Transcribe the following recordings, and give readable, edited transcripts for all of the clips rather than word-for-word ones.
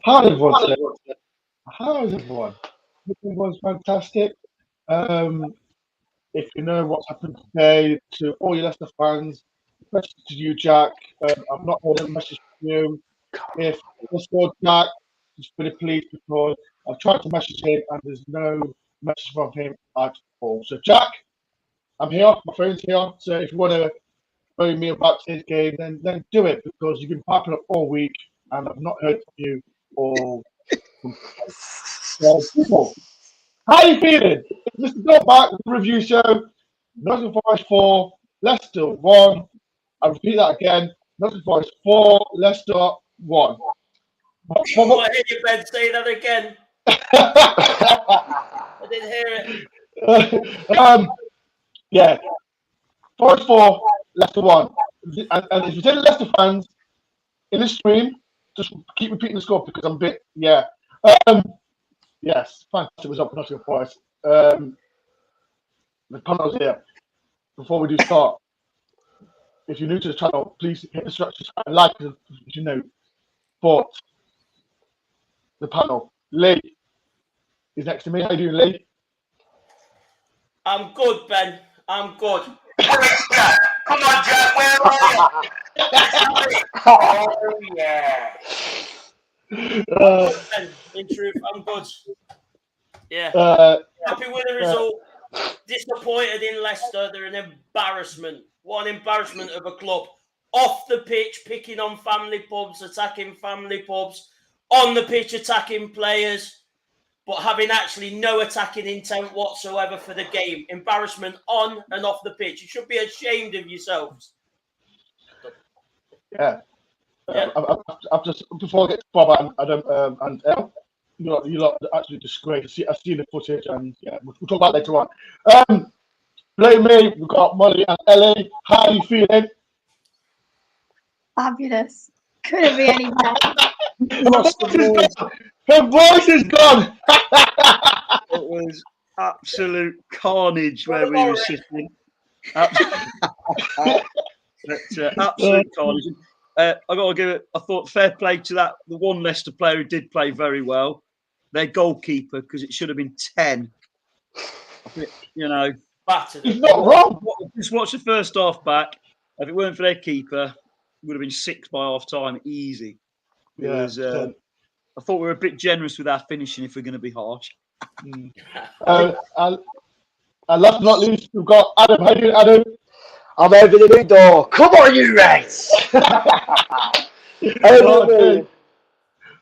How is everyone today? How is everyone? Everyone's fantastic. If you know what's happened today, to all your Leicester fans, especially to you, Jack, I've not heard a message from you. If you scored Jack, just really pleased because I've tried to message him and there's no message from him at all. So, Jack, I'm here. My phone's here. So, if you want to phone me about today's game, then do it because you've been piping up all week and I've not heard from you all. So, people, how are you feeling? This is not back the review show. Nottingham Forest 4, Leicester 1. I repeat that again. Nottingham Forest 4, Leicester 1. I hear you, Ben, say that again. I didn't hear it. Yeah. Forest 4, Leicester 1. And if you tell the Leicester fans in the stream, just keep repeating the score because I'm a bit, yes, fantastic result for Nottingham Forest. The panel's here. Before we do start, if you're new to the channel, please hit the subscribe and like, as you know. But the panel, Lee is next to me. How you doing, Lee? I'm good, Ben. I'm good. Come on, Jack, where are you? Oh, yeah. Ben, in truth, I'm good. Yeah. Happy with the result. Disappointed in Leicester. They're an embarrassment. What an embarrassment of a club. Off the pitch, picking on family pubs, attacking family pubs. On the pitch, attacking players. But having actually no attacking intent whatsoever for the game. Embarrassment on and off the pitch. You should be ashamed of yourselves. Yeah. I've just, before I get to Bob and El, you lot actually disgrace. I've seen the footage and yeah, we'll talk about it later on. Blame me, we've got Molly and Ellie. How are you feeling? Fabulous. Couldn't be any better. Her voice is gone. It was absolute carnage where we were sitting. Absolute carnage. I got to give it. I thought fair play to that. The one Leicester player who did play very well, their goalkeeper, because it should have been 10. You know, he's not wrong. Just watch the first half back. If it weren't for their keeper, it would have been 6 by half time, easy. It was. I thought we were a bit generous with our finishing, if we're going to be harsh. And last but not least, we've got Adam. How are you doing, Adam? I'm over the new door. Come on, you race!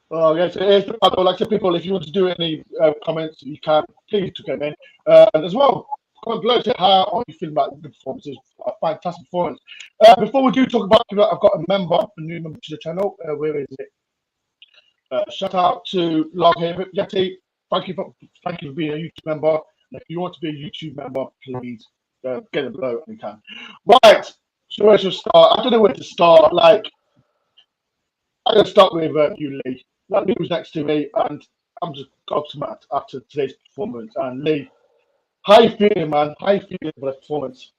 Oh, yes, it is. Like I said, people, if you want to do any comments, you can. Please to come in. And as well, comment below. Say how are you feeling about the performances? A fantastic performance. Before we do talk about it, I've got a new member to the channel. Where is it? Shout out to Loghaven. Yeti, thank you for being a YouTube member. And if you want to be a YouTube member, please get it below if you can. Right, so where should start? I don't know where to start. Like, I'm going to start with you, Lee. That Lee was next to me, and I'm just gobsmacked after today's performance. And Lee, how you feeling, man? How you feeling for the performance?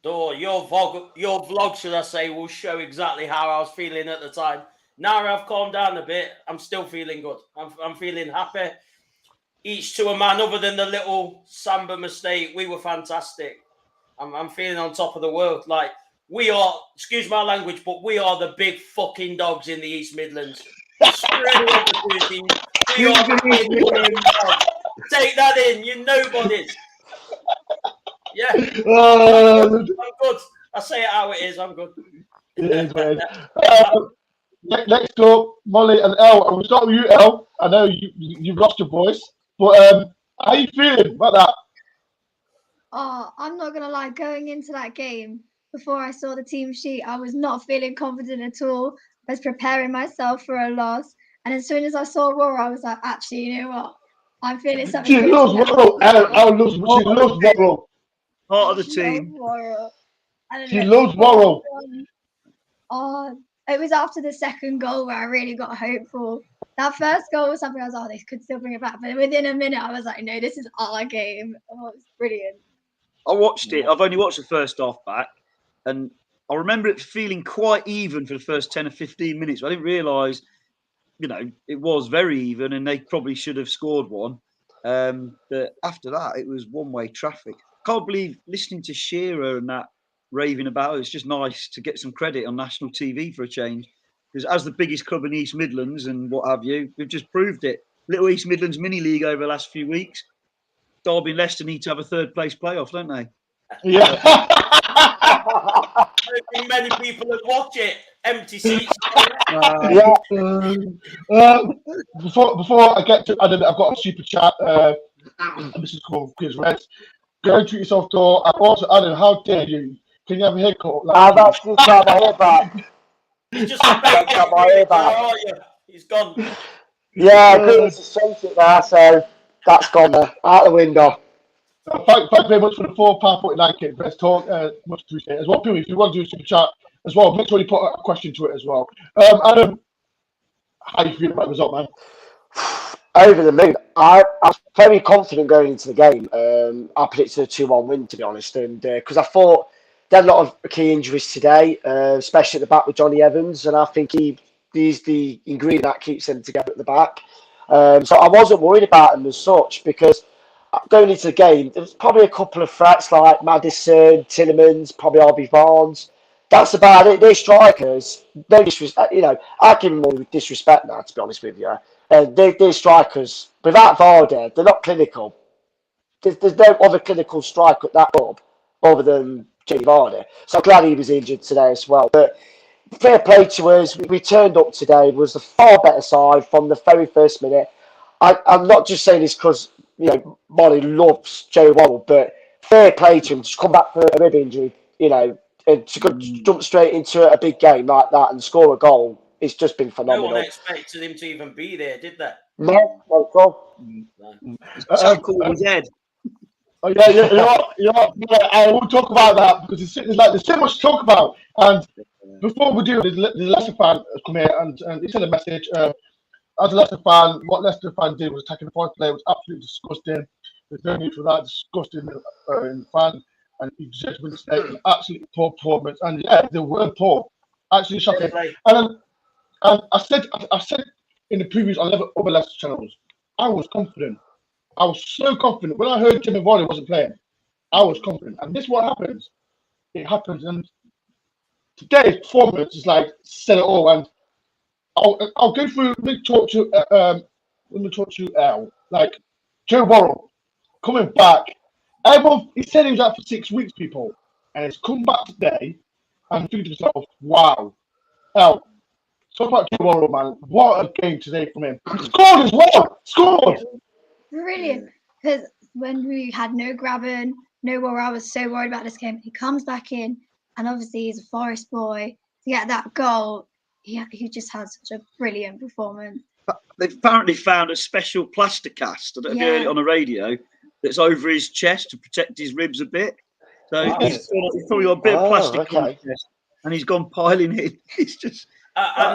Your vlog, should I say, will show exactly how I was feeling at the time. Now I've calmed down a bit, I'm still feeling good. I'm feeling happy. Each to a man, other than the little Samba mistake, we were fantastic. I'm feeling on top of the world. Like, we are, excuse my language, but we are the big fucking dogs in the East Midlands. Screw everything. We are the big dogs. Take that in, you nobodies. Yeah. I'm good. I say it how it is, I'm good. It is what it is. Next up, Molly and El. And we'll start with you, El. I know you've lost your voice, but how are you feeling about that? Oh, I'm not going to lie. Going into that game, before I saw the team sheet, I was not feeling confident at all. I was preparing myself for a loss. And as soon as I saw Worrall, I was like, actually, you know what? I'm feeling something. She loves Worrall. She loves Worrall. Part of the team. She loves Worrall. Oh, it was after the second goal where I really got hopeful. That first goal was something I was like, oh, they could still bring it back. But within a minute, I was like, no, this is our game. Oh, it was brilliant. I watched it. I've only watched the first half back. And I remember it feeling quite even for the first 10 or 15 minutes. I didn't realise it was very even, and they probably should have scored one. But after that, it was one-way traffic. Can't believe listening to Shearer and that raving about it. It's just nice to get some credit on national TV for a change. Because as the biggest club in East Midlands and what have you, we've just proved it. Little East Midlands mini league over the last few weeks. Derby and Leicester need to have a third-place playoff, don't they? Yeah. I don't think many people would watch it. Empty seats. Before I get to Adam, I've got a super chat. This is called Quiz Reds. Go to yourself, door. And also, Adam, how dare you? Can you have a haircut? I've actually got my hair back. He's just a He's gone. Yeah, good to sense it there, so that's gone there, out the window. Thank you very much for the £4.49 kit. Best talk. Much appreciated as well. People, if you want to do a super chat as well, make sure you put a question to it as well. Adam, how do you feel about the result, man? Over the moon. I was very confident going into the game. I predicted a 2-1 win, to be honest, and because I thought they had a lot of key injuries today, especially at the back with Johnny Evans, and I think he's the ingredient that keeps them together at the back. So I wasn't worried about them as such, because going into the game, there was probably a couple of threats like Maddison, Tillemans, probably RB Barnes. That's about it. They're strikers. No disrespect. I give them more disrespect now, to be honest with you. They're strikers. Without Vardy, they're not clinical. There's no other clinical striker at that club other than Jamie Vardy. So I'm glad he was injured today as well. But fair play to us. We turned up today. Was the far better side from the very first minute. I'm not just saying this because Molly loves Joe Worrall, but fair play to him to come back for a rib injury, and to jump straight into a big game like that and score a goal. It's just been phenomenal. No one expected him to even be there, did they? No, not at all. Tackle his head. Oh yeah, we'll talk about that because there's so much to talk about. And before we do, the Leicester fan has come here and he sent a message. As a Leicester fan, what Leicester fan did was attacking the Forest player was absolutely disgusting. There's no need for that. Disgusting in the fan. And he just went to an absolutely poor performance. And yeah, they were poor. Actually shocking. And I said in the previews on other Leicester channels, I was confident. I was so confident. When I heard Jimmy Vardy wasn't playing, I was confident. And this is what happens. It happens. And today's performance is like said it all. And I'll go through. Let me talk to Al. Like Joe Worrall coming back. Everyone, he said he was out for 6 weeks, people, and he's come back today. And thinking to myself, wow, Al. Talk about Joe Worrall, man. What a game today from him. Scored as well. Scored. Brilliant. Because when we had no Graben, no Worrall, I was so worried about this game. He comes back in, and obviously he's a Forest boy. To get that goal, he just had such a brilliant performance. They've apparently found a special plaster cast, I don't know if you heard it on the radio, that's over his chest to protect his ribs a bit. So he's probably got a bit of plastic on his chest, and he's gone piling in. It's just... I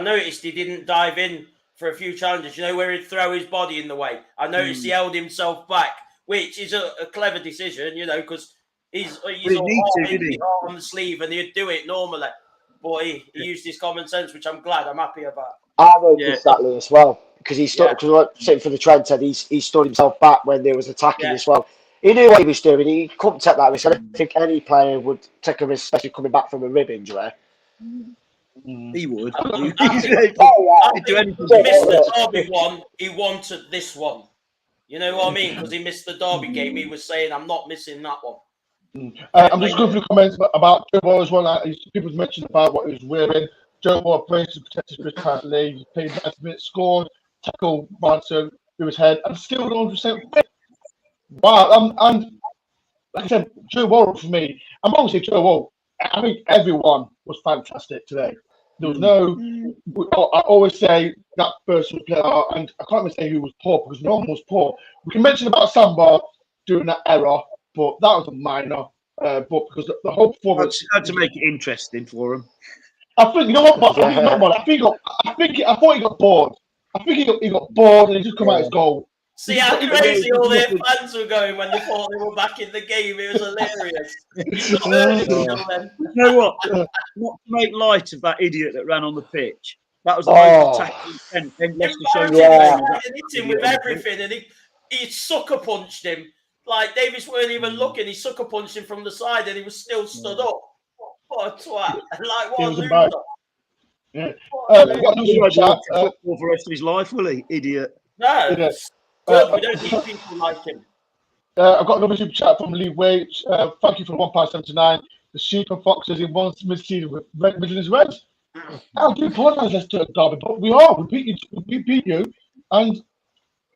noticed he didn't dive in for a few challenges, where he'd throw his body in the way. I noticed he held himself back, which is a clever decision, because he's all on the sleeve and he'd do it normally. But he used his common sense, which I'm glad. I'm happy about. I wrote exactly as well, because he stood, sitting for the Trent, and he stood himself back when there was attacking as well. He knew what he was doing. He couldn't take that risk. I don't think any player would take a risk, especially coming back from a rib injury. He would. He missed the Derby one. He wanted this one. You know what I mean? Because he missed the Derby game. He was saying, I'm not missing that one. I'm just going through comments about Joe Worrall as well. People mentioned about what he was wearing. Joe Worrall plays to protect his wrist tightly. He played 90 minutes, scored, tackle Manson through his head, and still 100% fit. Wow. And like I said, Joe Worrall for me, I'm always saying Joe Worrall. I think everyone was fantastic today. There was no. I always say that person was player, and I can't even say who was poor because no one was poor. We can mention about Samba doing that error, but that was a minor. But because the whole performance had to make it interesting for him. I think I thought he got bored. I think he got bored and he just come out his goal. See how crazy all their fans were going when they thought they were back in the game. It was hilarious. You know what? Not to make light of that idiot that ran on the pitch, That was the most attacking intent. Then Leicester showed hit him with everything, and he sucker punched him. Like Davis weren't even looking. He sucker punched him from the side, and he was still stood up. What a twat! Like what a loser! Yeah. What football for the rest of his life, will he? Idiot. No, good. We don't need people like him. I've got another super chat from Lee Wage. Thank you for £1.79. The sheep and foxes in one mid-season with Midlands Reds. I do apologise, Leicester Derby, but we beat you, and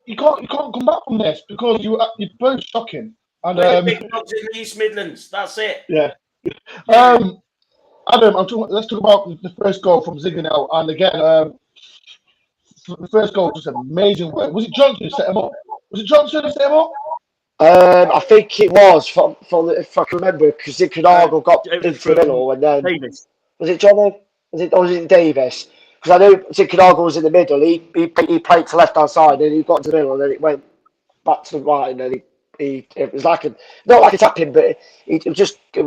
you can't come back from this because you're both shocking. And we're the big dogs in the East Midlands. That's it. Yeah. Adam, let's talk about the first goal from Zinganel. And again, the first goal was amazing work. Was it Johnson who set him up? I think it was from if I can remember, because Keinan got into the middle, and then Davis. Was it Johnny? Was it Davis? Because I know Keinan was in the middle. He played to left hand side, and he got to the middle, and then it went back to the right, and then it was like not like a tapping, but it was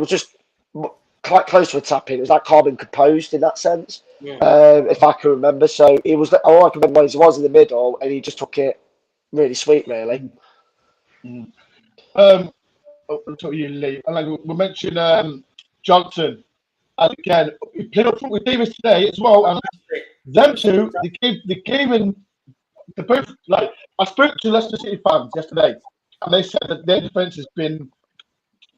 just quite close to a tapping. It was like calm and composed in that sense, if I can remember. So it was all I can remember was in the middle, and he just took it really sweet, really. I'll tell you, Lee. And like we mentioned, Johnson, and again, he played up front with Davis today as well. And them two, they gave in. They both like. I spoke to Leicester City fans yesterday, and they said that their defense has been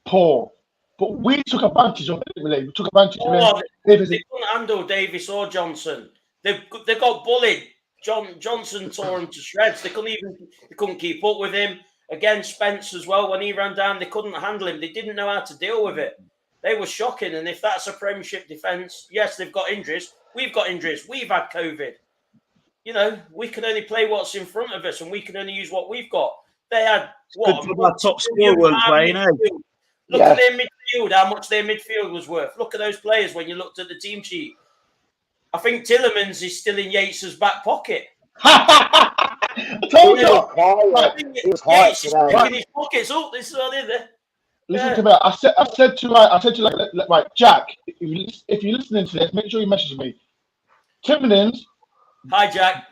poor. But we took advantage of it, really. We took advantage of it. They couldn't handle Davis or Johnson. They got bullied. Johnson tore him to shreds. They couldn't keep up with him. Again, Spence as well. When he ran down, they couldn't handle him. They didn't know how to deal with it. They were shocking. And if that's a Premiership defence, yes, they've got injuries. We've got injuries. We've had COVID. You know, we can only play what's in front of us, and we can only use what we've got. They had what? Good for our top scorer weren't playing, eh? Look at their midfield, how much their midfield was worth. Look at those players when you looked at the team sheet. I think Tillemans is still in Yates's back pocket. I told you. I think Yates is picking his pockets up. This is what I did there. Listen to me. I said to right, Jack. If you're listening to this, make sure you message me. Tillemans. Hi, Jack.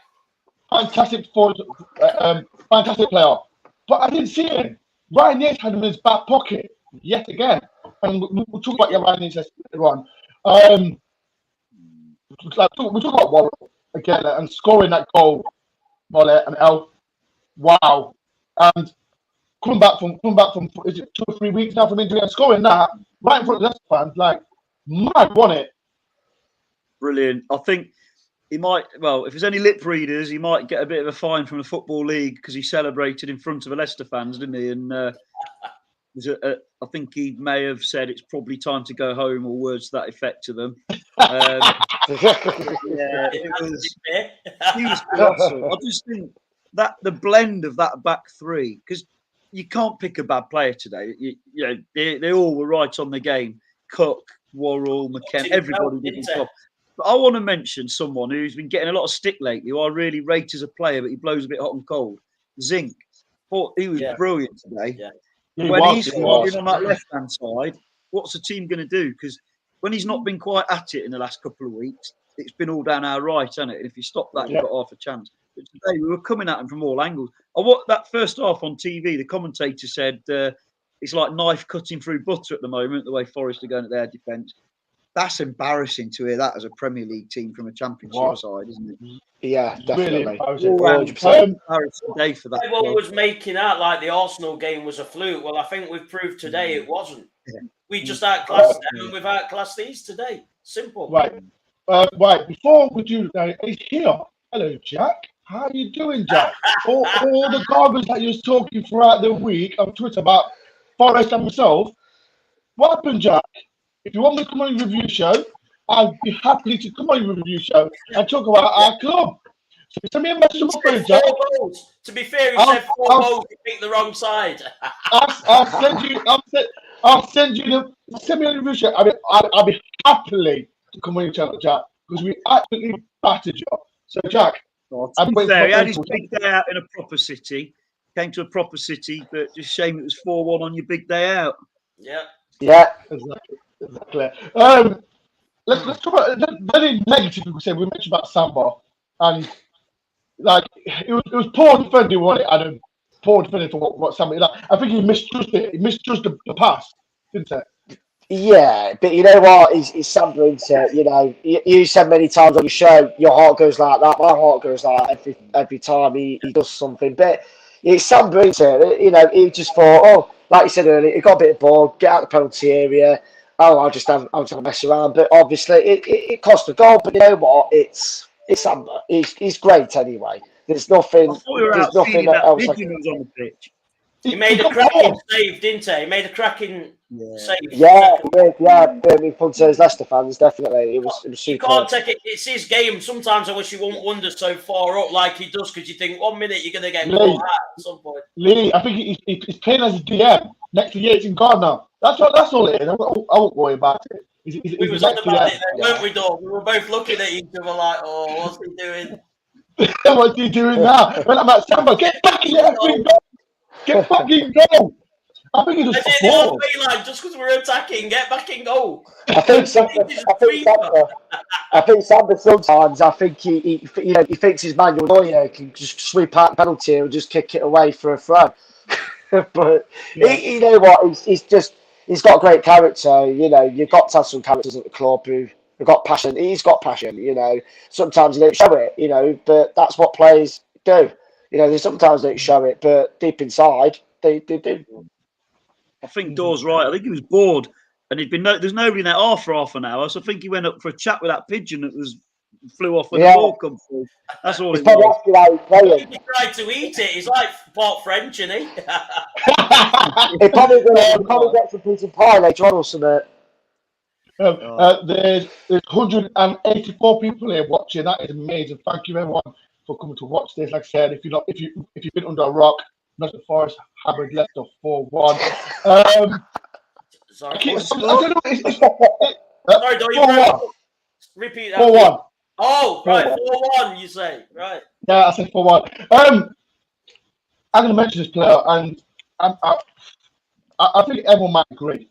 Fantastic fantastic player. But I didn't see him. Ryan Yates had him in his back pocket yet again. And we'll talk about Ryan Yates later on. We'll talk about Worrall again and scoring that goal, Molle and L. Wow. And coming back from is it 2 or 3 weeks now from injury and scoring that right in front of Leicester fans, like mad, wasn't it? Brilliant. I think he might, if there's any lip readers, he might get a bit of a fine from the Football League because he celebrated in front of the Leicester fans, didn't he? And I think he may have said it's probably time to go home, or words to that effect to them. He was colossal. I just think that the blend of that back three, because you can't pick a bad player today. They all were right on the game. Cook, Worrall, McKenna, everybody did his job. But I want to mention someone who's been getting a lot of stick lately, who I really rate as a player, but he blows a bit hot and cold. Zink. Thought he was brilliant today. Yeah. When he's firing on that left-hand side, what's the team going to do? Because when he's not been quite at it in the last couple of weeks, it's been all down our right, hasn't it? And if you stop that, you've got half a chance. But today, we were coming at him from all angles. I watched that first half on TV. The commentator said it's like knife cutting through butter at the moment, the way Forest are going at their defence. That's embarrassing to hear that as a Premier League team from a Championship side, isn't it? Yeah, definitely. Really 100% embarrassing day for that. Everyone was making out like the Arsenal game was a fluke. Well, I think we've proved today it wasn't. Yeah. We just outclassed them, and we've outclassed these today. Simple. Right. Right. Before we do, he's here. Hello, Jack. How are you doing, Jack? all the garbage that you was talking throughout the week on Twitter about Forest and myself. What happened, Jack? If you want me to come on your review show, I'll be happy to come on your review show and talk about our club. So send me a message on my phone, Jack. To be fair, he said 4 goals. You picked the wrong side. I'll send you. Send me on the review show. I'll be happily to come on your channel, Jack, because we absolutely battered you. So, Jack. He had his big day out in a proper city. Came to a proper city, but just shame it was 4-1 on your big day out. Yeah. Yeah. Exactly. let's talk about very negative. We mentioned about Samba, and like it was poor defending, wasn't it, Adam? Poor defending for what Samba. Like, I think he misjudged it. He misjudged the pass, didn't he? Yeah, but you know what? He's Samba into, you know, you said many times on your show, your heart goes like that. My heart goes like that every time he does something. But it's Samba into, you know, he just thought, oh, like you said earlier, he got a bit bored, get out the penalty area. Oh, I'll just have a mess around. But obviously, it cost a goal. But you know what? It's Samba. He's great anyway. There's nothing. I thought we were There's out nothing feeling that else. pigeon was on the pitch. He made a cracking save, didn't he? He made a cracking save. Yeah, Birmingham Funters, Leicester fans, definitely. It was You super. can't take it. It's his game. Sometimes I wish he won't wander so far up like he does, because you think 1 minute you're going to get caught out at some point. Lee, I think he's playing as a DM. Next year it's in Garner. That's all it is. I won't worry about it. We was on about it then, weren't we, Dor? We were both looking at each other like, oh, what's he doing? What's he doing now? When I'm at Samba, get back in there, get back in goal. I think he just performed. Like, just because we're attacking, get back in goal. I think Samba sometimes, I think he thinks his Manuel Neuer can just sweep out the penalty and just kick it away for a throw. But you know what? He's got great character. You know, you've got to have some characters at the club who have got passion. He's got passion. You know, sometimes they don't show it. You know, but that's what players do. You know, they sometimes don't show it, but deep inside, they do. I think Dor's right. I think he was bored, and there's nobody in there after half an hour. So I think he went up for a chat with that pigeon that flew off when the ball come through. That's all. He's probably asking how he's playing. He tried to eat it. He's like part French, isn't he? He probably get some piece of pie later on or something. There's 184 people here watching. That is amazing. Thank you everyone for coming to watch this. Like I said, if you've been under a rock, Nottingham Forest hammered Leicester 4-1. Sorry. Sorry, don't you repeat that. 4-1. Oh, right, 4-1. You say right? Yeah, I said 4-1. I'm going to mention this player, and I think everyone might agree.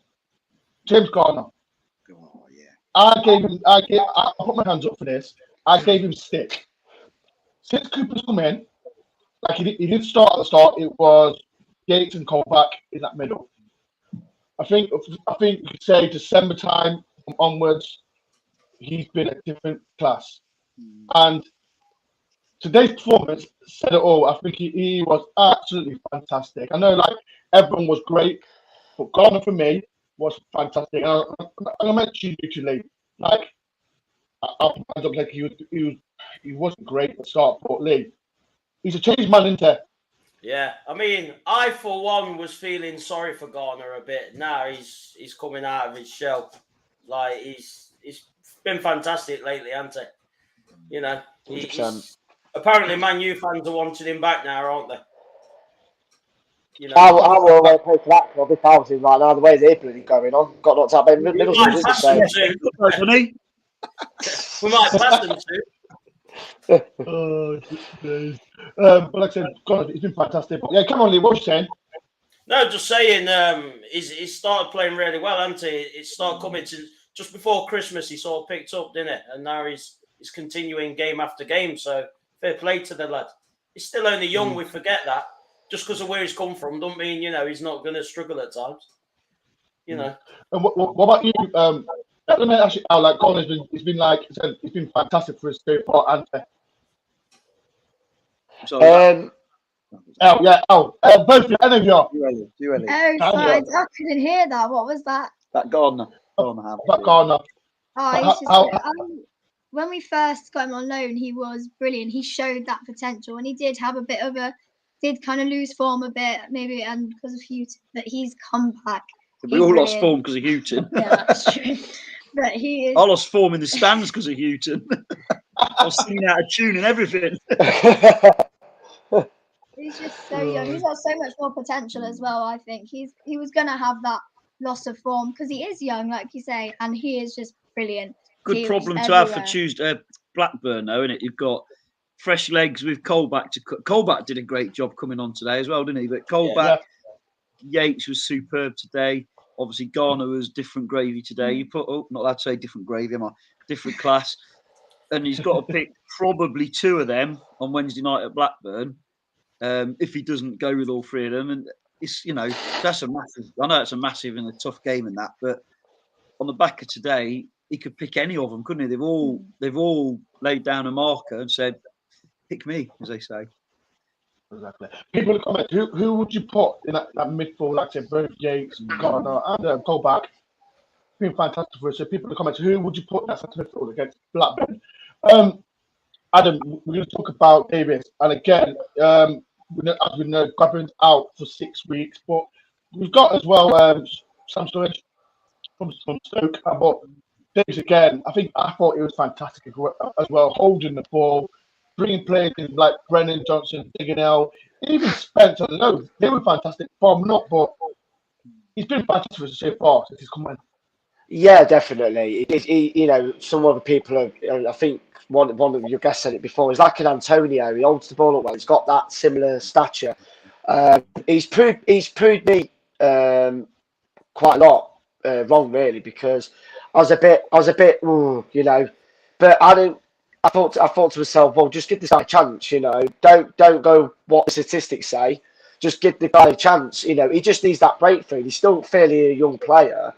James Garner. Oh, yeah. I put my hands up for this. I gave him stick. Since Cooper's come in, like he did start at the start, it was Yates and Cole back in that middle. I think you could say December time onwards, he's been a different class. And today's performance said it all. I think he was absolutely fantastic. I know like everyone was great, but Garner for me was fantastic. And I mentioned you to Lee. Like I hands up like he wasn't great at the start, but Lee, he's a changed man, isn't he? Yeah, I mean, I for one was feeling sorry for Garner a bit. Now he's coming out of his shell. Like he's been fantastic lately, hasn't he? You know, he's apparently Man U fans are wanting him back now, aren't they? You know, I will always pay for that club if I was in right now. The way they're bloody going on, got knocked out by Middlesbrough. We might pass them too. Oh, days. But like I said, God, it's been fantastic. But yeah, come on, Lee, what are you saying? No, just saying, he's started playing really well, hasn't he? It started coming to just before Christmas. He sort of picked up, didn't it? And now he's continuing game after game. So fair play to the lad. He's still only young. We forget that. Just because of where he's come from, don't mean he's not going to struggle at times. You know. And what about you? Let me ask you how like Garner's been. He's been like I said, he's been fantastic for his so far, and both of any of you. I couldn't hear that. What was that? That Garner. That Garner. When we first got him on loan, he was brilliant. He showed that potential, and he did have a bit of did kind of lose form a bit, maybe, and because of Houghton, but he's come back. We all lost form because of Houghton. Yeah, that's true. But he is. I lost form in the stands because of Houghton. I was singing out of tune and everything. He's just so young. He's got so much more potential as well. I think he was going to have that loss of form because he is young, like you say, and he is just brilliant. Good problem to have for Tuesday, Blackburn, though, isn't it? You've got fresh legs with Colback. Colback did a great job coming on today as well, didn't he? But Colback, Yates was superb today. Obviously, Garner was different gravy today. You put not allowed to say different gravy, am I? Different class. And he's got to pick probably 2 of them on Wednesday night at Blackburn if he doesn't go with all 3 of them. And it's, that's a massive. I know it's a massive and a tough game and that, but on the back of today, he could pick any of them, couldn't he? They've all laid down a marker and said, "Pick me," as they say. Exactly. People in the comments, who would you put in that midfield? Like I said, both Yates, Garner, and go back. Been fantastic for us. So people in the comments, who would you put in that centre midfield against Blackburn? Adam, we're going to talk about Davis, and again, as we know, Blackburn's out for 6 weeks, but we've got as well Sam Sturridge from Stoke. But Davis again, I thought it was fantastic as well, holding the ball, bringing players in like Brennan Johnson, Diganel, even Spence. I don't know, they were fantastic. But not, he's been fantastic for us so far since he's come in. Yeah, definitely. Some other people have. I think one of your guests said it before. He's like an Antonio. He holds the ball up well. He's got that similar stature. He's proved me quite a lot wrong, really, because I was a bit, but I thought to myself, well, just give this guy a chance, Don't go what the statistics say. Just give the guy a chance, He just needs that breakthrough. He's still fairly a young player.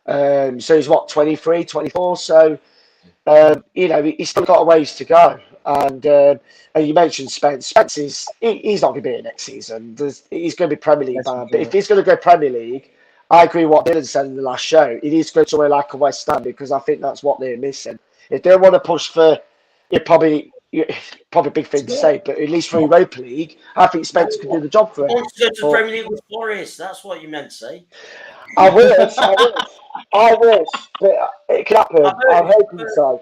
So he's 23, 24. So he's still got a ways to go. And you mentioned Spence. Spence he's not going to be here next season. He's going to be Premier League bound. But if he's going to go Premier League, I agree with what Dylan said in the last show. He needs to go somewhere like a West Ham, because I think that's what they're missing. If they want to push for, probably a big thing to say, but at least for Europa League, I think Spence could do the job for it. Go to the Premier League with Forest. That's what you meant to say. I wish, but it could happen. I'm hoping so.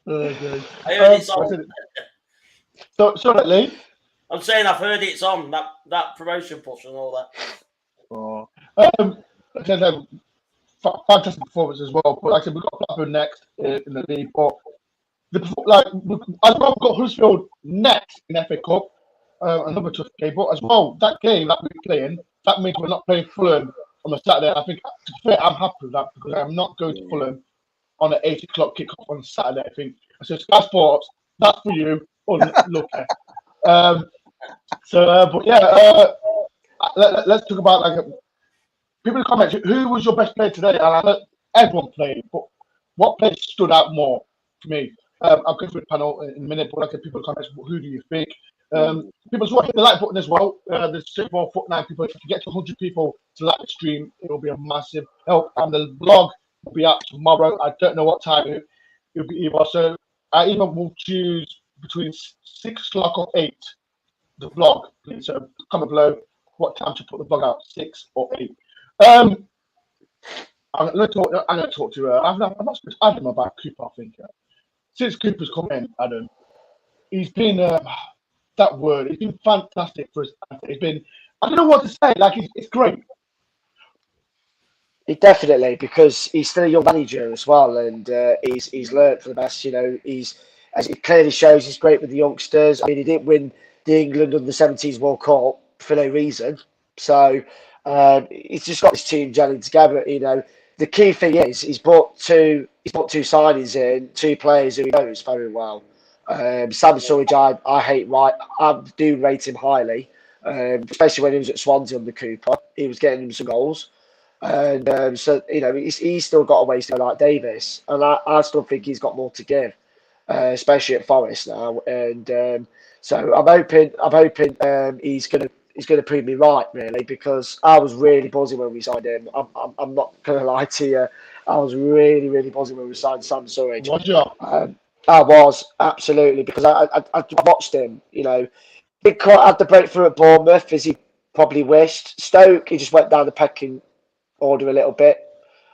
I heard it's on. So Lee? I'm saying I've heard it's on, that promotion push and all that. Fantastic performance as well. But like I said, we've got Blackburn next in the league. But as well, we've got Huddersfield next in FA Cup. Another tough game. But as well, that game that we're playing, that means we're not playing Fulham on the Saturday. I think, to be fair, I'm happy with that, because I'm not going to Fulham on an 8 o'clock kickoff on Saturday. I think so. Sky Sports, that's for you. Unlucky. But yeah, let's talk about people in the comments. Who was your best player today? And I know everyone played, but what player stood out more for me? I'll go through the panel in a minute, but people in the comments, who do you think? People just want to hit the like button as well. There's 6.9 people. If you get to 100 people to like the stream, it will be a massive help. And the vlog will be out tomorrow. I don't know what time it will be either. So I even will choose between 6 o'clock or 8. The vlog. So comment below what time to put the vlog out, 6 or 8. I'm going to talk to her. I'm not supposed to Adam about Cooper. I think since Cooper's come in, Adam, he's been. That word, it's been fantastic for us. It's been, I don't know what to say, it's great. Definitely, because he's still a young manager as well, and he's learned for the best. As it clearly shows, he's great with the youngsters. I mean, he didn't win the England under-17s World Cup for no reason. So he's just got this team gelling together. The key thing is he's brought two signings in, 2 players who he knows very well. Sam Sturridge, I do rate him highly, especially when he was at Swansea under Cooper. He was getting him some goals, and he's still got a ways to go like Davis, and I still think he's got more to give, especially at Forest now. And so I'm hoping he's gonna prove me right, really, because I was really buzzing when we signed him. I'm not gonna lie to you, I was really buzzing when we signed Sam Sturridge. I was, absolutely, because I watched him, Big Cut had the breakthrough at Bournemouth, as he probably wished. Stoke, he just went down the pecking order a little bit,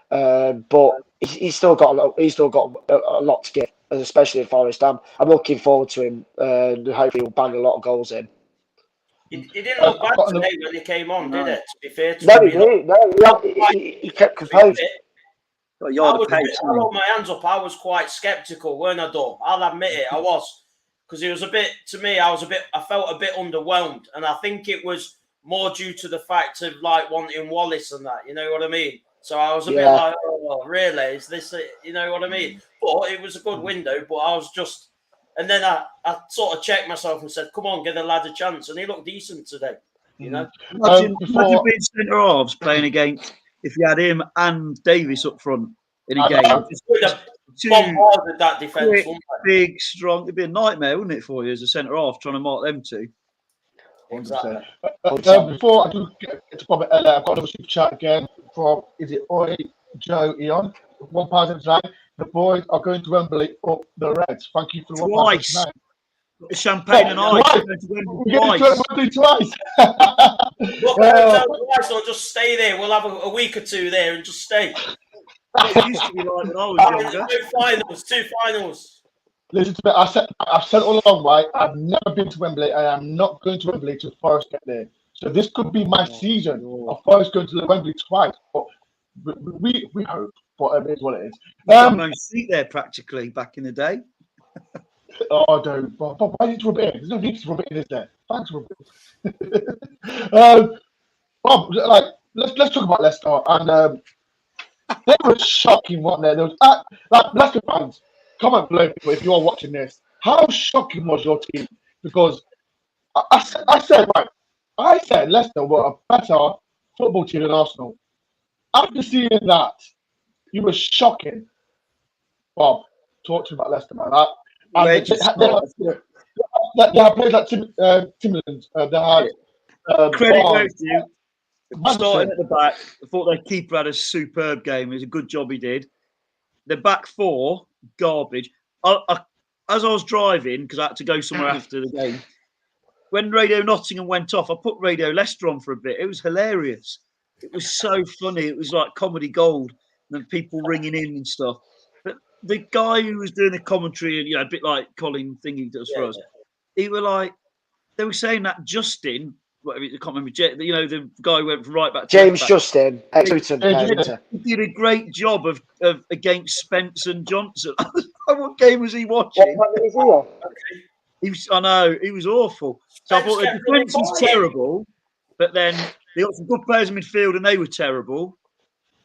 but he's still got a lot to give, especially in Forest. I'm looking forward to him, and hopefully he'll bang a lot of goals in. He didn't look bad today when he came on, did it? To be fair to No, him, he didn't. No, he kept composed. I hold my hands up. I was quite sceptical, weren't I, Dom? I'll admit it. I was, because it was a bit. To me, I felt a bit underwhelmed, and I think it was more due to the fact of like wanting Wallace and that. You know what I mean? So I was a bit Yeah. like, oh, really? Is this? You know what I mean? But it was a good window. But I was just, and then I sort of checked myself and said, come on, give the lad a chance, and he looked decent today. You know. Imagine before- being centre halves playing against if you had him and Davis up front in a I game. know. Would have Two bombarded that defence, quick, wouldn't big, strong. It'd be a nightmare, wouldn't it, for you as a centre half trying to mark them two? it? Exactly. Before I do get to comment, I've got another super chat again from, is it Oi Joe Eon? £1 the boys are going to Wembley up the Reds. Thank you for the Twice. £1. Champagne and ice. Twice. We're going to Wembley twice. Look, twice or just stay there. We'll have a week or two there and just stay. It used to be like when I was younger. Two finals. Listen to me. I've said all along, right? I've never been to Wembley, and I'm not going to Wembley till Forest get there. So this could be my season of Forest going to Wembley twice. But we hope, but it is what it is. No seat there practically back in the day. Oh, don't. Bob, why did you rub it in? There's no need to rub it in, is there? Thanks, rub it. Bob, like, let's talk about Leicester. And they were shocking, weren't they? There was, like, Leicester fans, comment below if you are watching this. How shocking was your team? Because I said Leicester were a better football team than Arsenal. After seeing that, you were shocking. Bob, talk to me about Leicester, man. They had players like Timberland. They had Credit Barnes, goes to you. Starting at the back, I thought their keeper had a superb game. It was a good job he did. The back four, garbage. As I was driving, because I had to go somewhere after the game, when Radio Nottingham went off, I put Radio Leicester on for a bit. It was hilarious. It was so funny. It was like comedy gold, and then people ringing in and stuff. But the guy who was doing the commentary, and a bit like Colin Thingy does for us, he were like, they were saying that Justin, whatever, I can't remember, the guy who went from right back to James left back. Justin, ex-Luton. He did a great job of against Spence and Johnson. What game was he watching? I know, he was awful. So I thought the defence was terrible, but then they got some good players in midfield and they were terrible.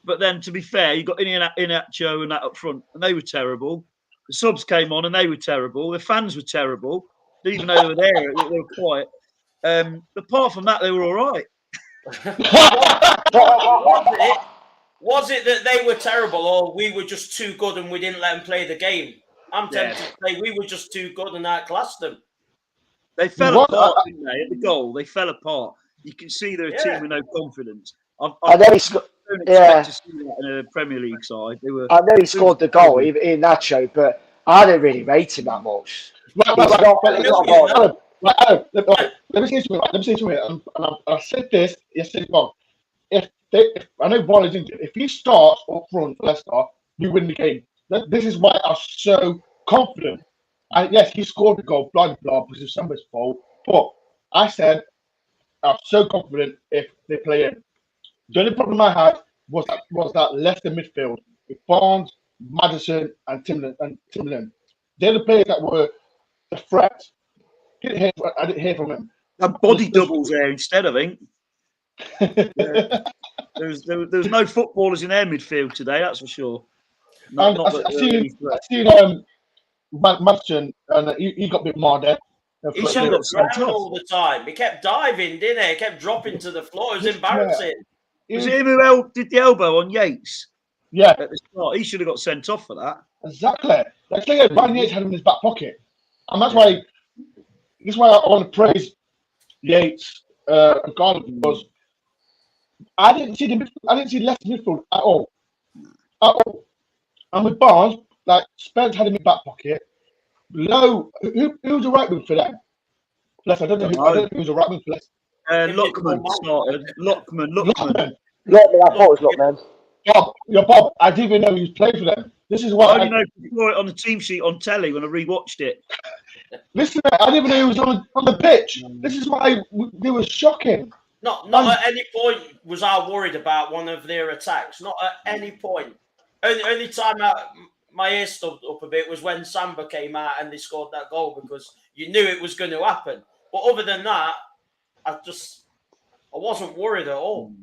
But then, to be fair, you got Inacho and that up front, and they were terrible. The subs came on and they were terrible. The fans were terrible, even though they were there. They were quiet. Apart from that, they were all right. Was it that they were terrible, or we were just too good and we didn't let them play the game? I'm tempted to say we were just too good and outclassed them. They fell apart, didn't they? At the goal, they fell apart. You can see they're a team with no confidence. I don't expect to see that in a Premier League side. I know he scored the goal in Nacho, but I don't really rate him that much. Let me say something. And I said this yesterday. Well, if I know Worrall is injured, if he starts up front for Leicester, we win the game. This is why I'm so confident. And yes, he scored the goal, blah blah, because it's somebody's fault. But I said I'm so confident if they play him. The only problem I had was that Leicester midfield with Barnes, Maddison, and Timberland. They're the players that were the threat. I didn't hear from him. And body doubles there instead, I think. There was no footballers in their midfield today, that's for sure. I've seen Maddison, and he got a bit more there. He should have got all the time. He kept diving, didn't he? He kept dropping to the floor. It was embarrassing. Was it him who did the elbow on Yates? Yeah. At the start, he should have got sent off for that. Exactly. That's like Ryan Yates had him in his back pocket, and that's why I want to praise Yates and Garner, because I didn't see Leicester midfield at all. And with Barnes, like Spence had him in his back pocket. Low, who's the right move for them? Leicester, I don't know who's the right move for Leicester. Lockman started. Lockman. I thought it was Lockman. Bob, I didn't even know he was playing for them. This is why I only know you saw it on the team sheet on telly when I rewatched it. Listen, I didn't even know he was on the pitch. This is why they were shocking. Not at any point was I worried about one of their attacks. Not at any point. Only time my ear stubbed up a bit was when Samba came out and they scored that goal, because you knew it was going to happen. But other than that, I wasn't worried at all.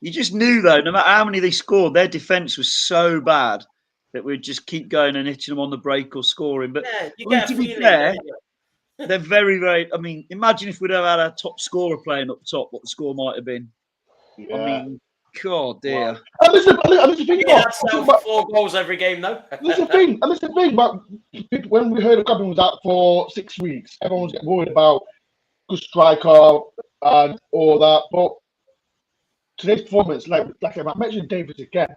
You just knew, though, no matter how many they scored, their defence was so bad that we'd just keep going and hitting them on the break or scoring. But Yeah, you I mean, get a to be feeling. fair, don't you? they're very, very. I mean, imagine if we'd have had our top scorer playing up top, what the score might have been. Yeah. I mean, God, dear. And this is the thing. Yeah, that's for 4 goals every game, though. This is the thing. And this is the thing. But when we heard the Cobbin was out for 6 weeks, everyone was getting worried about good striker and all that. But today's performance, like I mentioned Davis again,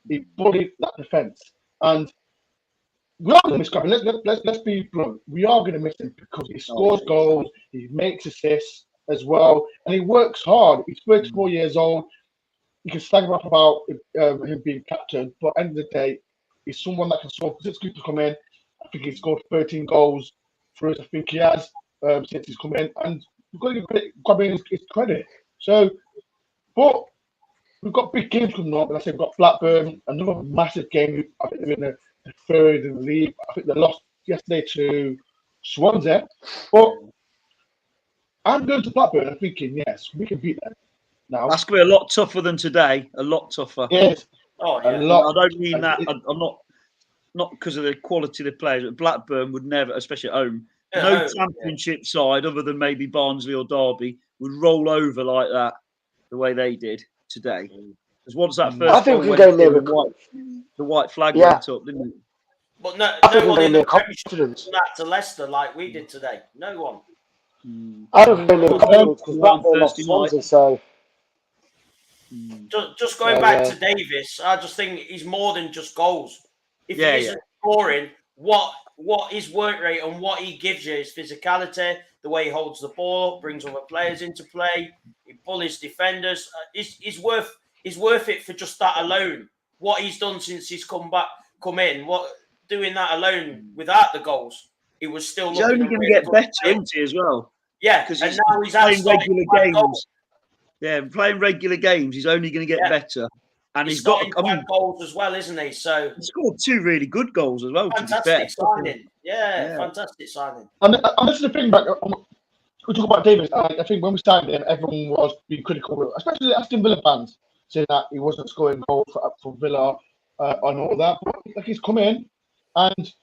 he bullied that defence. And we are going to miss Cobbin. Let's be blunt. We are going to miss him because he scores goals, he makes assists as well, and he works hard. He's 34 years old. You can slag him up about him being captain, but at the end of the day, he's someone that can score. Since Cooper come in, I think he's scored 13 goals for us. I think he has since he's come in, and we've got to give his credit. So, but we've got big games coming up, and I said we've got Blackburn, another massive game. I think they're in the third in the league. I think they lost yesterday to Swansea, but I'm going to Blackburn and thinking, yes, we can beat them. Now, That's going to be a lot tougher than today. A lot tougher. yes, Oh, a yeah. lot. I don't mean that. I'm not because of the quality of the players. But Blackburn would never, especially at home, no championship side other than maybe Barnsley or Derby would roll over like that the way they did today. Because once that first, I think we goal can went go near in, the white flag Yeah. went up, didn't it? But no I think one we're in near the Premiership confidence. done that to Leicester like we did today. No one. I don't think we're near confidence because Blackburn lost Thursday night. Swansea, so Just going back to Davis, I just think he's more than just goals. If he isn't scoring, what his work rate and what he gives you, his physicality, the way he holds the ball, brings other players into play, he bullies defenders. He's worth it for just that alone. What he's done since he's come in, doing that alone without the goals, he was still. He's only going to get better, isn't he, as well? Yeah, Because and now he's playing regular games. goals. Yeah, playing regular games, he's only going to get better. And he's got goals as well, isn't he? So he scored 2 really good goals as well. Fantastic signing. Yeah, fantastic signing. And this is the thing, we talk about Davis. I think when we signed him, everyone was being critical, especially the Aston Villa fans, saying that he wasn't scoring goals for Villa and all that. But like he's come in, and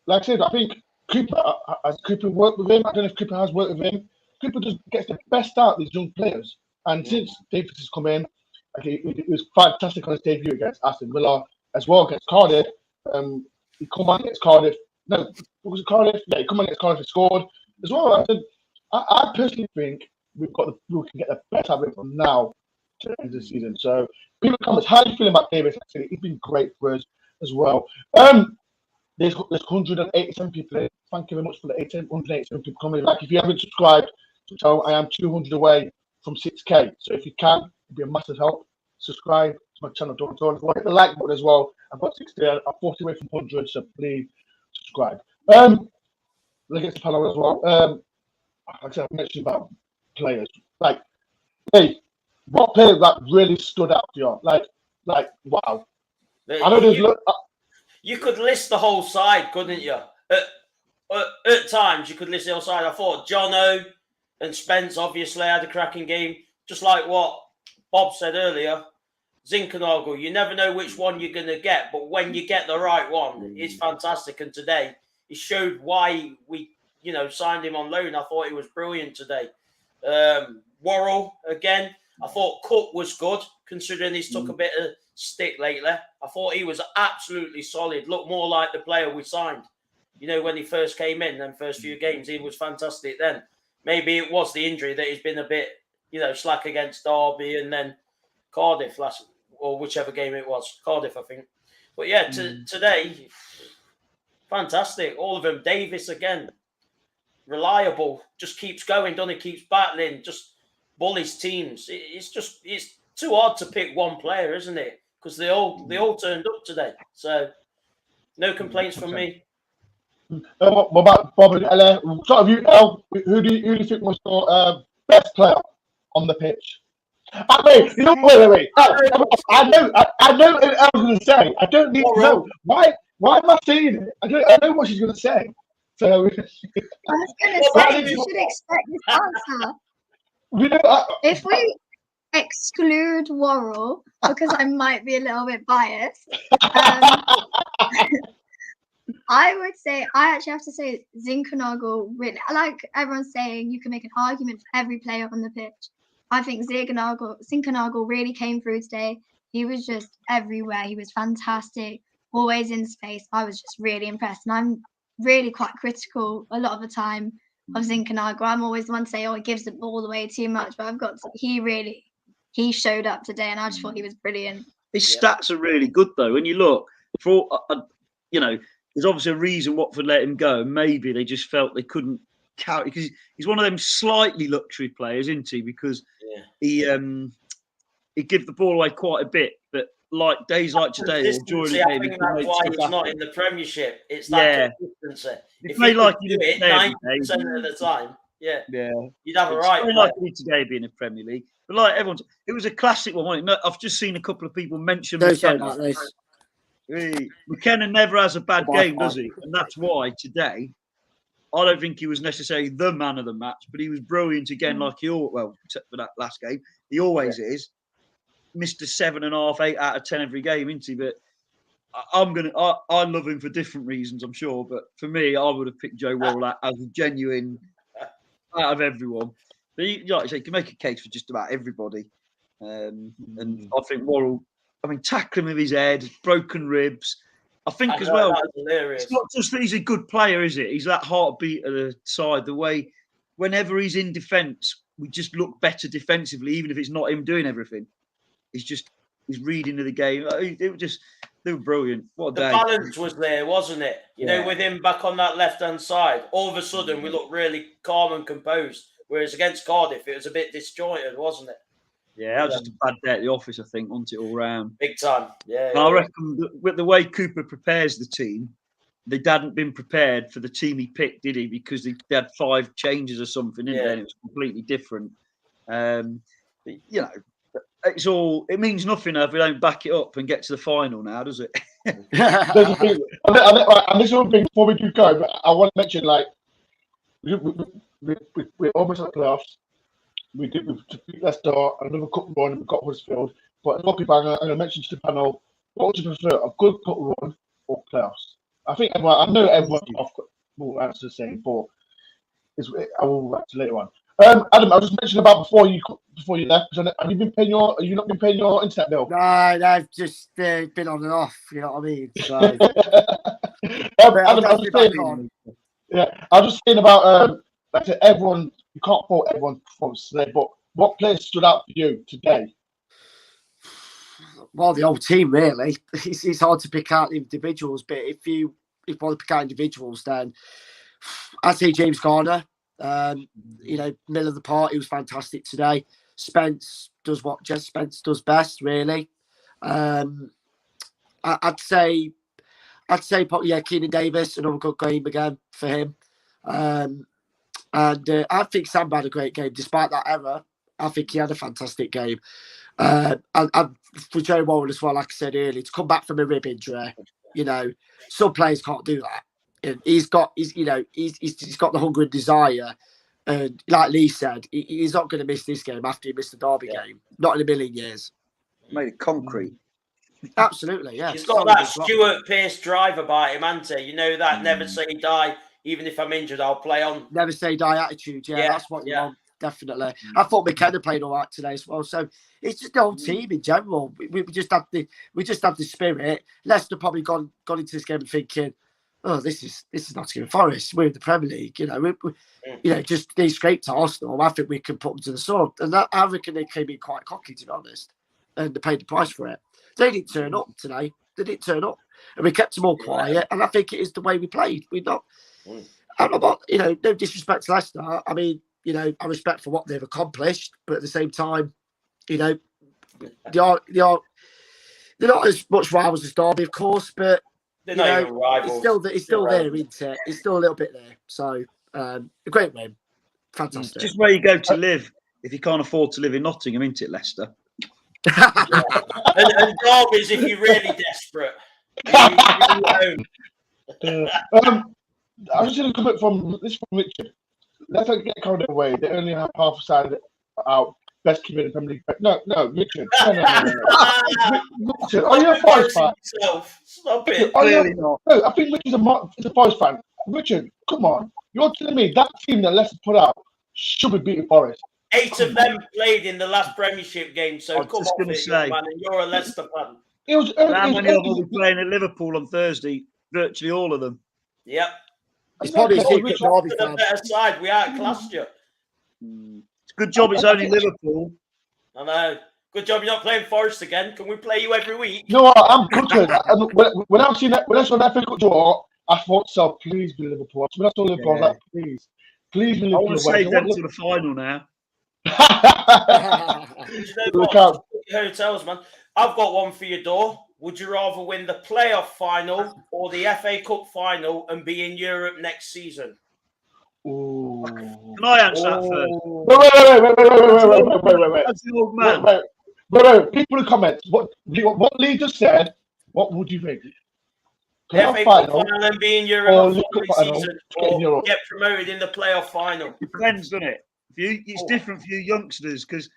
like I said, I think Cooper has worked with him. I don't know if Cooper has worked with him. Cooper just gets the best out of these young players. And since Davis has come in, it was fantastic on his debut against Aston Villa as well against Cardiff. He come on against Cardiff. No, was it Cardiff? Yeah, he come on against Cardiff and scored as well. I personally think we can get the best out of it from now to the end of the season. So, people comments, how are you feeling about Davis? Actually, he's been great for us as well. There's 187 people in. Thank you very much for the 187 people coming. Like, if you haven't subscribed, I am 200 away from 6K. So if you can, it'd be a massive help. Subscribe to my channel, DoreOnTour as well. Hit the like button as well. I've got 60. I'm 40 away from 100, so please subscribe. Let's get to panel as well. Like I said, I mentioned about players. Like, hey, what player that really stood out for you? Like, wow. I know there's you could list the whole side, couldn't you? At times, you could list the whole side. I thought Jono and Spence obviously had a cracking game. Just like what Bob said earlier, Zinkernagel, you never know which one you're going to get, but when you get the right one, it's fantastic. And today, he showed why we, signed him on loan. I thought he was brilliant today. Worrall, again, I thought Cook was good, considering he's took a bit of stick lately. I thought he was absolutely solid. Looked more like the player we signed. When he first came in, them first few games, he was fantastic then. Maybe it was the injury that he's been a bit, slack against Derby and then Cardiff or whichever game it was. Cardiff, I think. But yeah, today, fantastic. All of them. Davis again, reliable. Just keeps going, doesn't he? Keeps battling. Just bullies teams. It's too hard to pick one player, isn't it? Because they all turned up today. So no complaints from me. What about Bob and Ella? Start with you, El. Who do you think was your best player on the pitch? Wait. Wait. I know what El's going to say. I don't need to know. Why am I saying it? I know what she's going to say. So I was going to say, you should expect this answer. If we exclude Worrall, because I might be a little bit biased, I would say, I actually have to say Zinchenko, really, like everyone's saying, you can make an argument for every player on the pitch. I think Zinchenko really came through today. He was just everywhere. He was fantastic, always in space. I was just really impressed. And I'm really quite critical a lot of the time of Zinchenko. I'm always the one to say, oh, he gives the ball away too much. But he showed up today, and I just thought he was brilliant. His stats are really good, though. When you look, there's obviously a reason Watford let him go. Maybe they just felt they couldn't count, because he's one of them slightly luxury players, isn't he? Because he gives the ball away quite a bit, but like days like today, or during the game, I think that's why he's not in the Premiership. It's that consistency. If you like do it 90% of the time, you'd have a right. It's like today being in Premier League, but like everyone's, it was a classic one. Wasn't it? I've just seen a couple of people mention McKenna. McKenna never has a bad game, does he? And that's why today, I don't think he was necessarily the man of the match, but he was brilliant again, like except for that last game. He always is. Mr. 7.5, 8 out of 10 every game, isn't he? But I love him for different reasons, I'm sure. But for me, I would have picked Joe Worrall as a genuine out of everyone. But like I say, you can make a case for just about everybody. And I think Worrall, tackling with his head, broken ribs. I think as well, it's not just that he's a good player, is it? He's that heartbeat of the side. The way, whenever he's in defence, we just look better defensively, even if it's not him doing everything. He's reading to the game. They were brilliant. What a day. The balance was there, wasn't it? You know, with him back on that left-hand side, all of a sudden we looked really calm and composed. Whereas against Cardiff, it was a bit disjointed, wasn't it? Yeah, that was just a bad day at the office, I think, wasn't it, all round? Big time, yeah. I reckon with the way Cooper prepares the team, they hadn't been prepared for the team he picked, did he? Because they had 5 changes or something, didn't they? And it was completely different. It means nothing if we don't back it up and get to the final now, does it? And this one thing before we do go, but I want to mention, like, we're almost at the playoffs. We beat Leicester, another cup run, and we got Huddersfield. But a lot of people, I'm going to mention to the panel, what would you prefer, a good cup run or playoffs? I know everyone will answer the same, but I will answer later on. Adam, I just mentioned about before you left. Have you not been paying your internet bill? No, I've just been on and off. You know what I mean? So, Adam, I was just saying about like I said, everyone. You can't fault everyone's performance today, but what players stood out for you today? Well, the whole team really. It's hard to pick out individuals, but if you want to pick out individuals, then I'd say James Garner. Middle of the park, he was fantastic today. Spence does what Jess Spence does best, really. I'd say Keinan Davis, another good game again for him. And I think Sam had a great game, despite that error. I think he had a fantastic game. And for Joe Worrall as well, like I said earlier, to come back from a rib injury, some players can't do that. And he's got the hunger and desire, and like Lee said, he's not going to miss this game after he missed the Derby game. Not in a million years. Made it concrete. Absolutely, yeah. He's got that Stuart Pearce drive about him, hasn't he? You know that never say die. Even if I'm injured, I'll play on. Never say die attitude. Yeah, that's what you want. Definitely. I thought McKenna played all right today as well. So it's just the whole team in general. We just have the spirit. Leicester probably gone into this game thinking, oh, this is Nottingham Forest. We're in the Premier League. Just they scraped Arsenal. I think we can put them to the sword. And I reckon they came in quite cocky, to be honest, and they paid the price for it. They didn't turn up today. They didn't turn up, and we kept them all quiet. And I think it is the way we played. We're not. I'm not. No disrespect to Leicester. I mean, I respect for what they've accomplished, but at the same time, they are they're not as much rivals as Derby, of course, but they're not even rivals. It's still there, isn't it? It's still a little bit there. So a great win, fantastic. Just where you go to live if you can't afford to live in Nottingham, isn't it, Leicester? and Derby's if you're really desperate. I was just going to comment from Richard. Let's not get carried away. They only have half a side our best keeper in the Premier League. No, Richard. No. Richard, are you a Forest fan? Stop it. Clearly not. No, I think Richard's a Forest fan. Richard, come on. You're telling me that team that Leicester put out should be beating Forest. 8 of them played in the last Premiership game, so come off it, young man, and you're a Leicester fan. How many of them will be playing at Liverpool on Thursday? Virtually all of them. Yep. It's probably a secret derby The fan. better side, we outclassed you. It's a good job it's only Liverpool. I know. Good job you're not playing Forest again. Can we play you every week? No, I'm good. When I saw that FA Cup draw, I thought, so please be Liverpool. When I saw Liverpool, I was like, please be I Liverpool. want to save them to the final now. Look out. Hotels, man. I've got one for your door. Would you rather win the playoff final or the FA Cup final and be in Europe next season? Ooh. Can I answer that first? Wait. That's the old man. Wait. People in the comments, what Lee just said, what would you think? FA Cup final and be in Europe or the following season, or get promoted in the playoff final. Depends, doesn't it? It's different for you youngsters because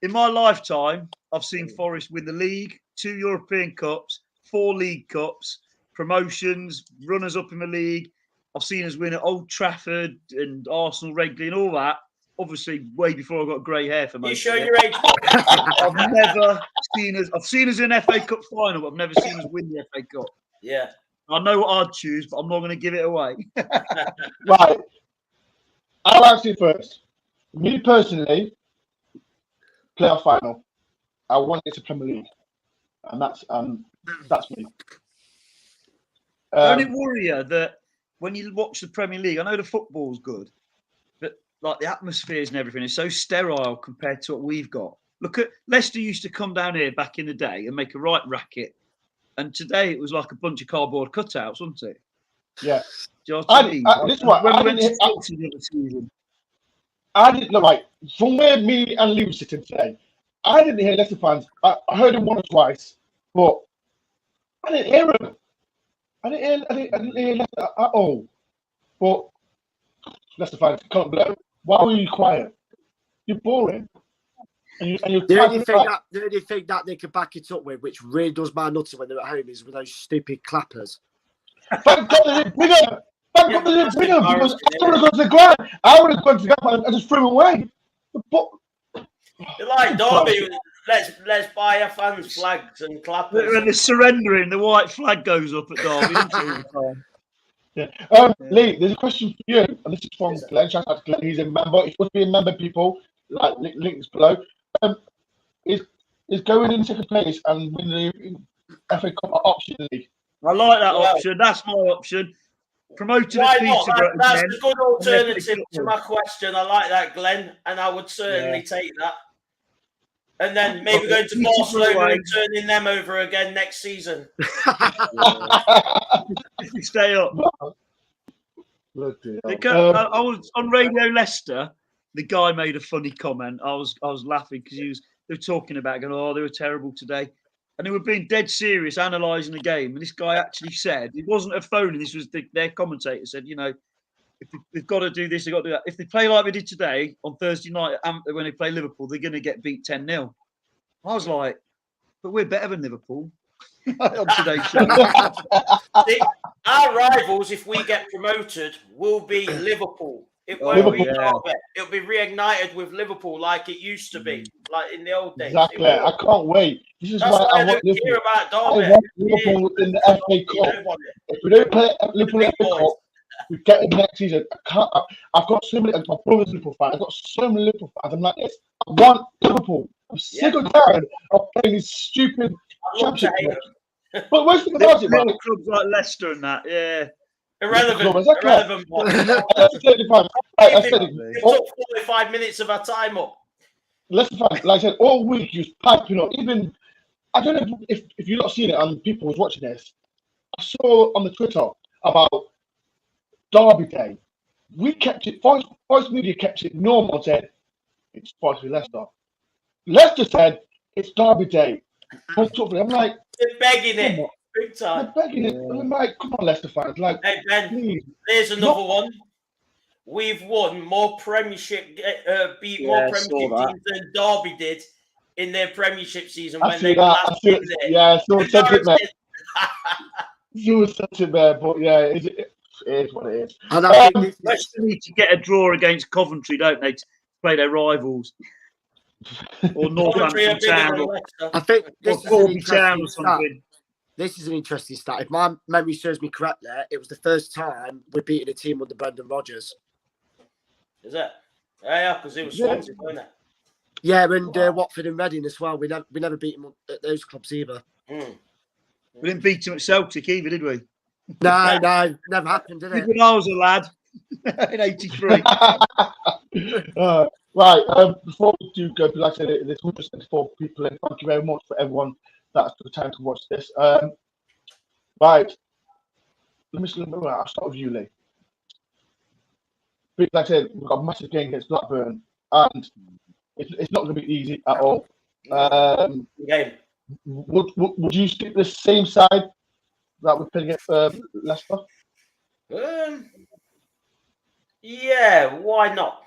in my lifetime, I've seen Forest win the league, 2 European Cups, 4 League Cups, promotions, runners-up in the league. I've seen us win at Old Trafford and Arsenal regularly and all that. Obviously, way before I got grey hair for most. You show of it. your age. I've never seen us. I've seen us in an FA Cup final, but I've never seen us win the FA Cup. Yeah. I know what I'd choose, but I'm not going to give it away. Right. I'll answer it first. Me personally, playoff final. I want it to Premier League, and that's me. Don't it worry you that when you watch the Premier League, I know the football's good, but like the atmospheres and everything is so sterile compared to what we've got. Look at Leicester used to come down here back in the day and make a right racket, and today it was like a bunch of cardboard cutouts, wasn't it? Yeah. Do you know what I mean? This one, when we went to Chelsea the other season. I didn't look like from where me and Lee were sitting today. I didn't hear Leicester fans. I heard them once or twice, but I didn't hear them. I didn't hear Leicester at all. But Leicester fans, can't blow. Why were you quiet? You're boring. And you're The only thing that they could back it up with, which really does my nuts when they're at home, is with those stupid clappers. Thank God they didn't bring them. Thank God they didn't bring them, because I would have gone to the ground. I would have gone to the ground and just threw them away. But You're like Derby. Let's buy our fans flags and clappers. When they're surrendering, the white flag goes up at Derby. yeah. Lee, there's a question for you, and this is from Glenn. Shout out to Glenn. He's a member. He's supposed to be a member. People like links below. Is going in second place and win the FA Cup option league. I like that option. That's my option. Promoted Why at not? Peterborough. That's a good alternative to my question. I like that, Glenn, and I would certainly take that. And then maybe going to Barcelona and turning them over again next season. If we stay up. I was on Radio Leicester. The guy made a funny comment. I was laughing because they were talking about going, oh, they were terrible today. And they were being dead serious, analysing the game. And this guy actually said, it wasn't a phone, and this was their commentator said, you know, if they've got to do this, they've got to do that. If they play like they did today on Thursday night when they play Liverpool, they're going to get beat 10-0. I was like, but we're better than Liverpool on today's show. Our rivals, if we get promoted, will be Liverpool. It won't be Derby. It'll be reignited with Liverpool like it used to be, like in the old days. Exactly. I can't wait. This is why I want Liverpool. About Derby. I want Liverpool in the FA Cup. If we don't play Liverpool in the FA Cup, we get it next season. I've got so many. My brother's Liverpool fan. I've got so many Liverpool fans. I'm like this. I want Liverpool. I'm sick and tired of playing these stupid championship clubs. But where's the about it, man? Clubs like Leicester and that, yeah. Irrelevant. It took 45 minutes of our time up. Leicester fans, like I said, all week you was piping up. Even I don't know if you're not seeing it and people was watching this. I saw on the Twitter about Derby Day. We kept it. Voice Media kept it normal and said it's supposed to be Leicester. Leicester said it's Derby Day. I'm like, they're begging it big time. They're begging it. I'm like, come on, Leicester fans. Like, hey Ben, please. there's another one. we've won more Premiership, beat Yeah, more I Premiership saw that. teams than Derby did in their Premiership season I when see they were that. last I see in it. there. Yeah, someone You said know it, what mate. I'm Someone said it there, but yeah, it is what it is. And I think this They is, still need to get a draw against Coventry, don't they, to play their rivals? Or Coventry are Northampton bigger Town than or Leicester. I think this is an Corby Town interesting or stat. something. This is an interesting stat. If my memory serves me correctly, it was the first time we're beating a team under Brendan Rodgers. Is it? Yeah, because it was Swansea, wasn't it? Yeah, and Watford and Reading as well. We never beat them at those clubs either. Mm. We didn't beat him at Celtic either, did we? No, never happened, did it? When I was a lad in '83. Right, before we do go, like I said, there's 174 people in. Thank you very much for everyone that's took the time to watch this. Right, I'll start with you, Lee. Like I said, we've got a massive game against Blackburn, and it's not going to be easy at all. Game. Would you stick the same side that we're playing against Leicester? Yeah, why not?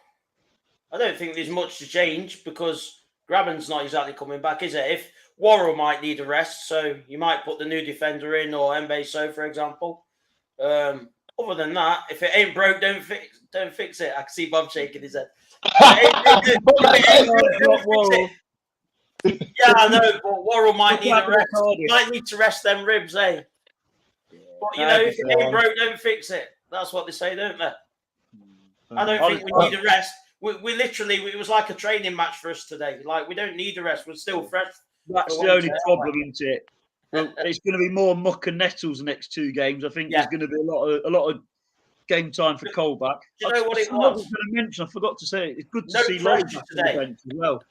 I don't think there's much to change because Graben's not exactly coming back, is it? If Worrall might need a rest, so you might put the new defender in or Mbeso, for example. Other than that, if it ain't broke, don't fix it. I can see Bob shaking his head. If it ain't broke, don't fix it. Yeah, I know, but Worrall might need a rest. Might need to rest them ribs, eh? But you know, if it ain't broke, don't fix it. That's what they say, don't they? I don't think we need a rest. We literally, it was like a training match for us today. Like, we don't need a rest. We're still fresh. That's the only problem, isn't it? Well, it's going to be more muck and nettles the next two games. I think there's going to be a lot of game time for Colback. Do you know what it I was? was going to mention. I forgot to say it. It's good to No see pressure Lloyd today. on the bench as well.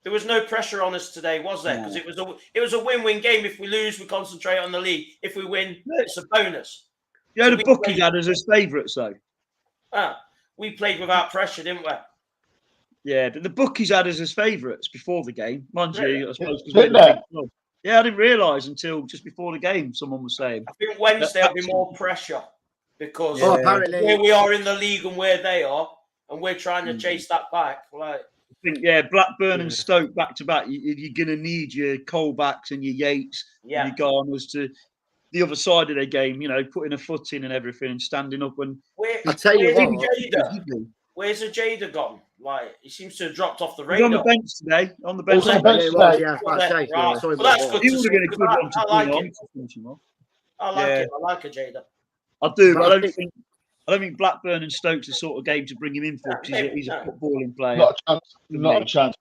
There was no pressure on us today, was there? Because it was a win-win game. If we lose, we concentrate on the league. If we win, it's a bonus. You know, the bookies had us as favourites, though. We played without pressure, didn't we? Yeah, but the bookies had us as favourites before the game. Mind you, I suppose. Yeah, I didn't realise until just before the game, someone was saying. I think Wednesday will be more pressure because apparently where we are in the league and where they are, and we're trying to chase that back. Like, I think, Blackburn and Stoke back to back. You're going to need your Colbacks and your Yates and your Garners to the other side of their game. You know, putting a foot in and everything and standing up when. I tell you what, where's Jada gone? Like, he seems to have dropped off the He's radar. on the bench today. On the bench. On the bench today. Well, that's good He to would see. have been a good one to I like bring it. on. I like it. I like a Jada. I do, but I don't think Blackburn and Stoke's the sort of game to bring him in for because he's a footballing player. Not a chance.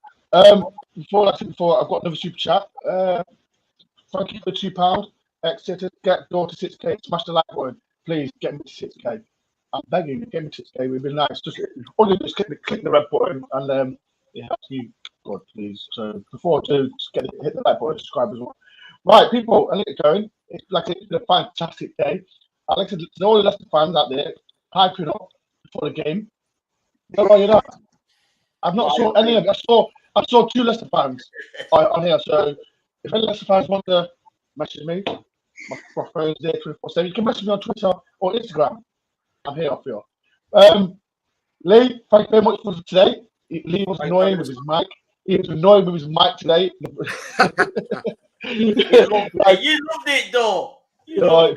Before I've got another super chat. Thank you for £2. Exeter, get door to 6K. Smash the like button, please. Get me to 6K. I'm begging you, get me to 6K. We'd be nice. All you do is click the red button, and it helps you. God, please. So before I do, just hit the like button, subscribe as well. Right, people, I let it going. It's been a fantastic day. I'd like to all the Leicester fans out there hyping up before the game. You know, I've not saw any of it. I saw 2 Leicester fans on here. So if any Leicester fans want to message me, my phone's there 24/7. You can message me on Twitter or Instagram. I'm here off here. Lee, thank you very much for today. Lee was annoying with his mic. He was annoying with his mic today. You loved it, though.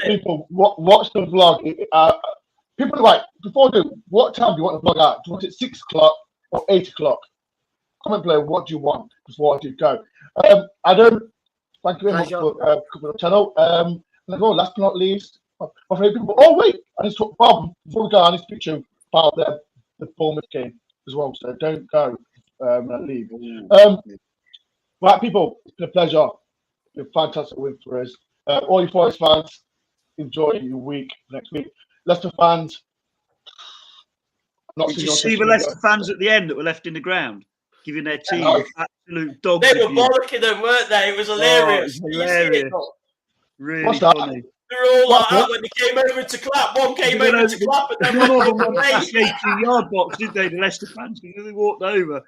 People, watch the vlog. People are like, before I do, what time do you want the vlog out? Do you want it 6 o'clock or 8 o'clock? Comment below, what do you want before I do go? Adam, thank you very much for coming on the channel. And last but not least, my favorite people. Oh, wait, I just talked Bob before we go. I need to speak to you about the Bournemouth game as well. So don't go and leave. Right, people, it's been a pleasure. It's been a fantastic win for us. All you Forest fans, enjoy your week next week. Leicester fans, did you see the Leicester fans at the end that were left in the ground, giving their team absolute dogs? They were bollocking them, weren't they? It was hilarious. Oh, it was hilarious. Really funny. They were all like that when they came over to clap. One came over to clap, and then one of them went to the 18-yard box, didn't they? The Leicester fans, because they walked over.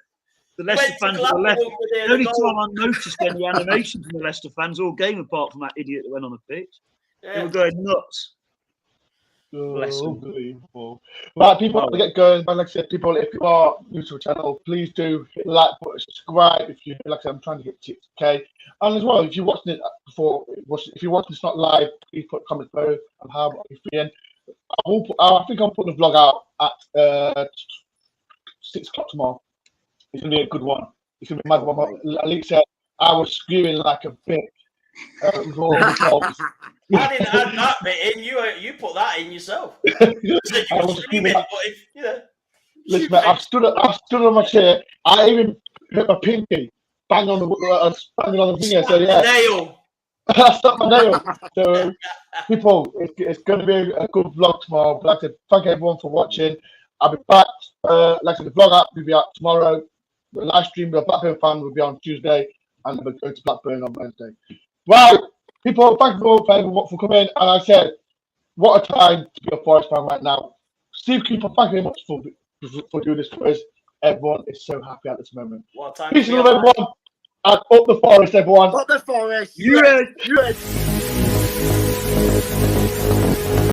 The Leicester fans were left. The only time I noticed any animation from the Leicester fans all game, apart from that idiot that went on the pitch. They were going nuts. Bless 'em. Unbelievable. Right, people want to get going. But like I said, people, if you are new to the channel, please do hit like button, subscribe. If you like I said, I'm trying to get 6K. And as well, if you're watching it before, if you're watching this not live, please put comments below on how you're feeling. I think I'll put the vlog out at 6 o'clock tomorrow. It's gonna be a good one. It's gonna be a mad one. At least said I was screaming like a bitch. With all the dogs. I didn't add that bit in. You put that in yourself. I was screaming. Listen, mate, I stood on my chair. I even hit my pinky, banged on the finger. So yeah, Nail. I stuck my nail. So people, it's going to be a good vlog tomorrow. But like I said, thank everyone for watching. I'll be back. Like I said, the vlog app will be out tomorrow. The live stream, the Blackburn fan will be on Tuesday, and we're going to Blackburn on Wednesday. Right, people, thank you all for coming. And I said, what a time to be a Forest fan right now. Steve Cooper, thank you very much for doing this for us. Everyone is so happy at this moment. What a time Peace to be and love, everyone. And up the Forest, everyone. Up the Forest. US. US.